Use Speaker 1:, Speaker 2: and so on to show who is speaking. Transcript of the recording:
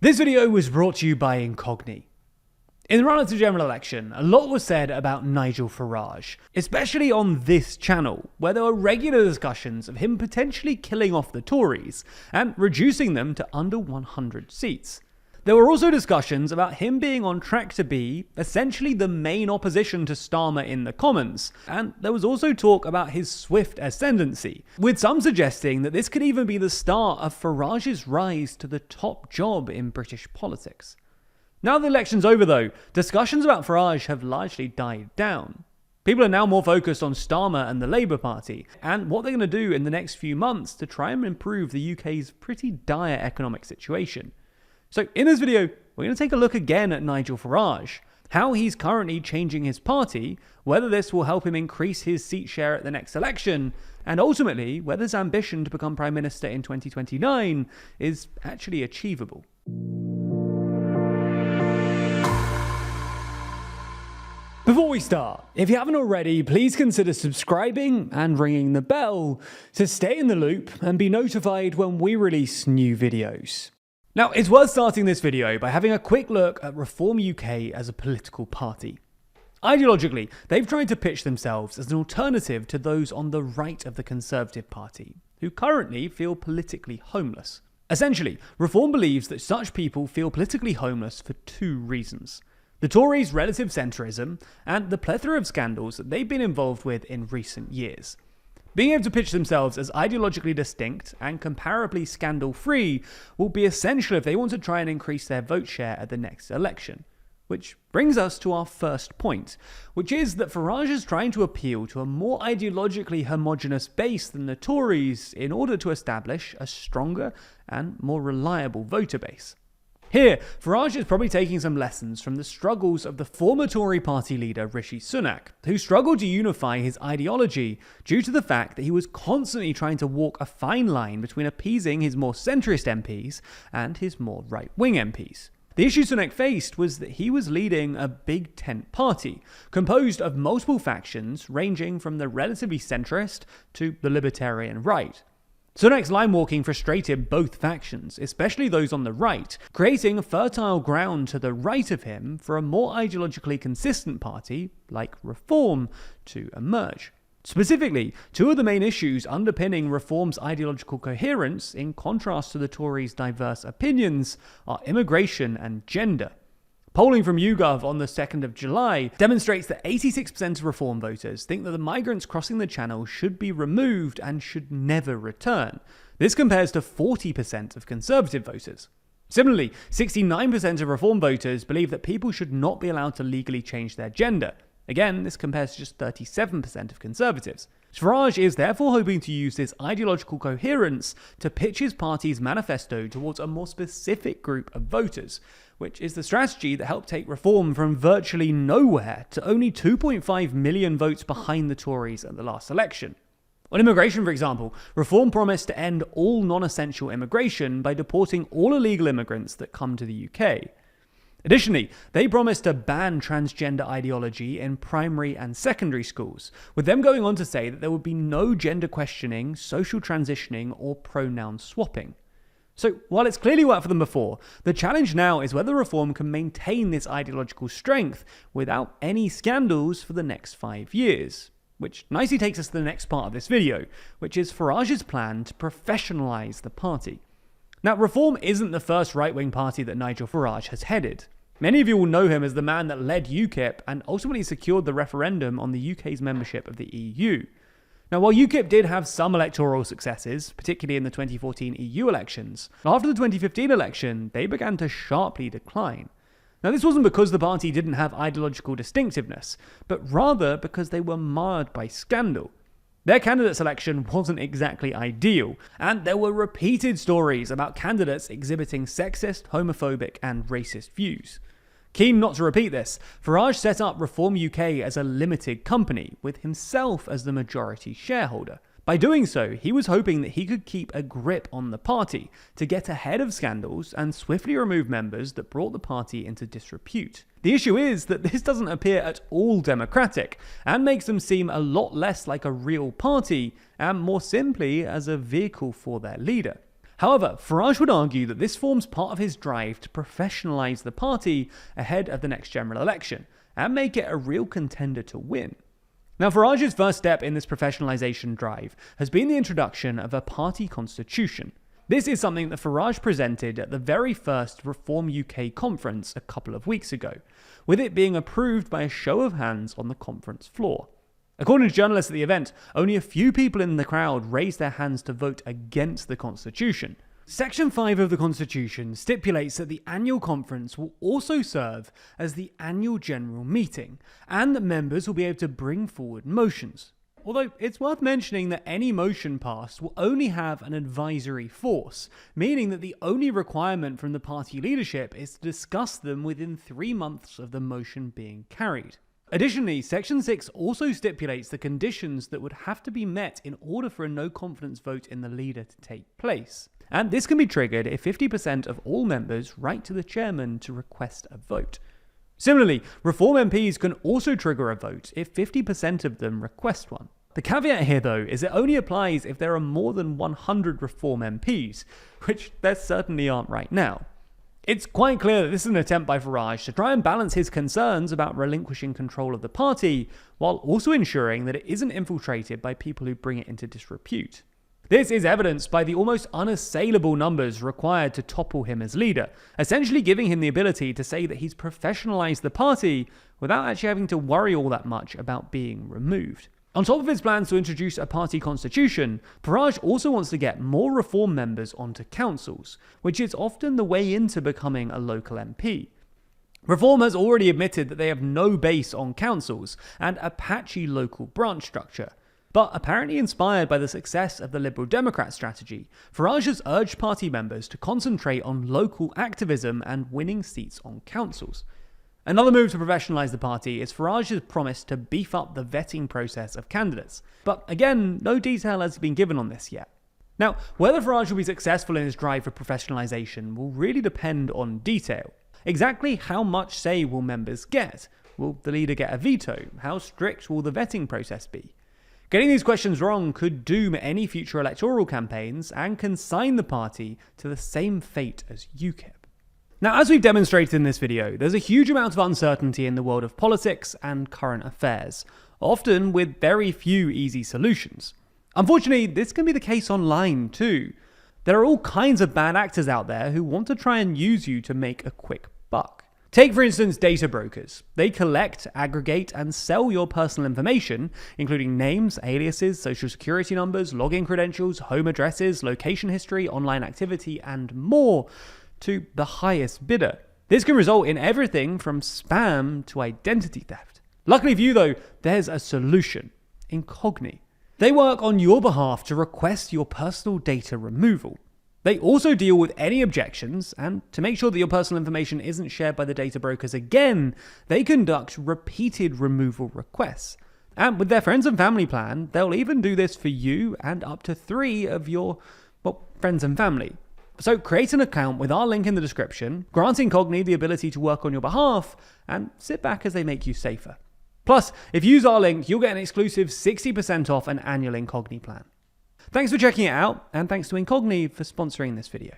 Speaker 1: This video was brought to you by Incogni. In the run-up to general election, a lot was said about Nigel Farage, especially on this channel, where there were regular discussions of him potentially killing off the Tories and reducing them to under 100 seats. There were also discussions about him being on track to be essentially the main opposition to Starmer in the Commons, and there was also talk about his swift ascendancy, with some suggesting that this could even be the start of Farage's rise to the top job in British politics. Now the election's over though, discussions about Farage have largely died down. People are now more focused on Starmer and the Labour Party, and what they're going to do in the next few months to try and improve the UK's pretty dire economic situation. So in this video, we're going to take a look again at Nigel Farage, how he's currently changing his party, whether this will help him increase his seat share at the next election, and ultimately whether his ambition to become Prime Minister in 2029 is actually achievable. Before we start, if you haven't already, please consider subscribing and ringing the bell to stay in the loop and be notified when we release new videos. Now, it's worth starting this video by having a quick look at Reform UK as a political party. Ideologically, they've tried to pitch themselves as an alternative to those on the right of the Conservative Party, who currently feel politically homeless. Essentially, Reform believes that such people feel politically homeless for two reasons: the Tories' relative centrism and the plethora of scandals that they've been involved with in recent years. Being able to pitch themselves as ideologically distinct and comparably scandal-free will be essential if they want to try and increase their vote share at the next election. Which brings us to our first point, which is that Farage is trying to appeal to a more ideologically homogenous base than the Tories in order to establish a stronger and more reliable voter base. Here, Farage is probably taking some lessons from the struggles of the former Tory party leader Rishi Sunak, who struggled to unify his ideology due to the fact that he was constantly trying to walk a fine line between appeasing his more centrist MPs and his more right-wing MPs. The issue Sunak faced was that he was leading a big tent party, composed of multiple factions ranging from the relatively centrist to the libertarian right. Sunak's line-walking frustrated both factions, especially those on the right, creating fertile ground to the right of him for a more ideologically consistent party, like Reform, to emerge. Specifically, two of the main issues underpinning Reform's ideological coherence, in contrast to the Tories' diverse opinions, are immigration and gender. Polling from YouGov on the 2nd of July demonstrates that 86% of Reform voters think that the migrants crossing the Channel should be removed and should never return. This compares to 40% of Conservative voters. Similarly, 69% of Reform voters believe that people should not be allowed to legally change their gender. Again, this compares to just 37% of Conservatives. Farage is therefore hoping to use this ideological coherence to pitch his party's manifesto towards a more specific group of voters, which is the strategy that helped take Reform from virtually nowhere to only 2.5 million votes behind the Tories at the last election. On immigration, for example, Reform promised to end all non-essential immigration by deporting all illegal immigrants that come to the UK. Additionally, they promised to ban transgender ideology in primary and secondary schools, with them going on to say that there would be no gender questioning, social transitioning, or pronoun swapping. So, while it's clearly worked for them before, the challenge now is whether Reform can maintain this ideological strength without any scandals for the next 5 years. Which nicely takes us to the next part of this video, which is Farage's plan to professionalise the party. Now, Reform isn't the first right-wing party that Nigel Farage has headed. Many of you will know him as the man that led UKIP and ultimately secured the referendum on the UK's membership of the EU. Now, while UKIP did have some electoral successes, particularly in the 2014 EU elections, after the 2015 election, they began to sharply decline. Now, this wasn't because the party didn't have ideological distinctiveness, but rather because they were marred by scandal. Their candidate selection wasn't exactly ideal, and there were repeated stories about candidates exhibiting sexist, homophobic, and racist views. Keen not to repeat this, Farage set up Reform UK as a limited company, with himself as the majority shareholder. By doing so, he was hoping that he could keep a grip on the party to get ahead of scandals and swiftly remove members that brought the party into disrepute. The issue is that this doesn't appear at all democratic and makes them seem a lot less like a real party and more simply as a vehicle for their leader. However, Farage would argue that this forms part of his drive to professionalise the party ahead of the next general election and make it a real contender to win. Now, Farage's first step in this professionalisation drive has been the introduction of a party constitution. This is something that Farage presented at the very first Reform UK conference a couple of weeks ago, with it being approved by a show of hands on the conference floor. According to journalists at the event, only a few people in the crowd raised their hands to vote against the Constitution. Section 5 of the Constitution stipulates that the annual conference will also serve as the annual general meeting, and that members will be able to bring forward motions. Although it's worth mentioning that any motion passed will only have an advisory force, meaning that the only requirement from the party leadership is to discuss them within 3 months of the motion being carried. Additionally, Section 6 also stipulates the conditions that would have to be met in order for a no-confidence vote in the leader to take place. And this can be triggered if 50% of all members write to the chairman to request a vote. Similarly, Reform MPs can also trigger a vote if 50% of them request one. The caveat here, though, is it only applies if there are more than 100 Reform MPs, which there certainly aren't right now. It's quite clear that this is an attempt by Farage to try and balance his concerns about relinquishing control of the party, while also ensuring that it isn't infiltrated by people who bring it into disrepute. This is evidenced by the almost unassailable numbers required to topple him as leader, essentially giving him the ability to say that he's professionalised the party without actually having to worry all that much about being removed. On top of his plans to introduce a party constitution, Farage also wants to get more Reform members onto councils, which is often the way into becoming a local MP. Reform has already admitted that they have no base on councils and a patchy local branch structure. But apparently inspired by the success of the Liberal Democrat strategy, Farage has urged party members to concentrate on local activism and winning seats on councils. Another move to professionalise the party is Farage's promise to beef up the vetting process of candidates. But again, no detail has been given on this yet. Now, whether Farage will be successful in his drive for professionalisation will really depend on detail. Exactly how much say will members get? Will the leader get a veto? How strict will the vetting process be? Getting these questions wrong could doom any future electoral campaigns and consign the party to the same fate as UKIP. Now, as we've demonstrated in this video, there's a huge amount of uncertainty in the world of politics and current affairs, often with very few easy solutions. Unfortunately, this can be the case online too. There are all kinds of bad actors out there who want to try and use you to make a quick buck. Take, for instance, data brokers. They collect, aggregate, and sell your personal information, including names, aliases, social security numbers, login credentials, home addresses, location history, online activity, and more, to the highest bidder. This can result in everything from spam to identity theft. Luckily for you though, there's a solution: Incogni. They work on your behalf to request your personal data removal. They also deal with any objections, and to make sure that your personal information isn't shared by the data brokers again, they conduct repeated removal requests. And with their friends and family plan, they'll even do this for you and up to 3 of your, friends and family. So create an account with our link in the description, grant Incogni the ability to work on your behalf, and sit back as they make you safer. Plus, if you use our link, you'll get an exclusive 60% off an annual Incogni plan. Thanks for checking it out, and thanks to Incogni for sponsoring this video.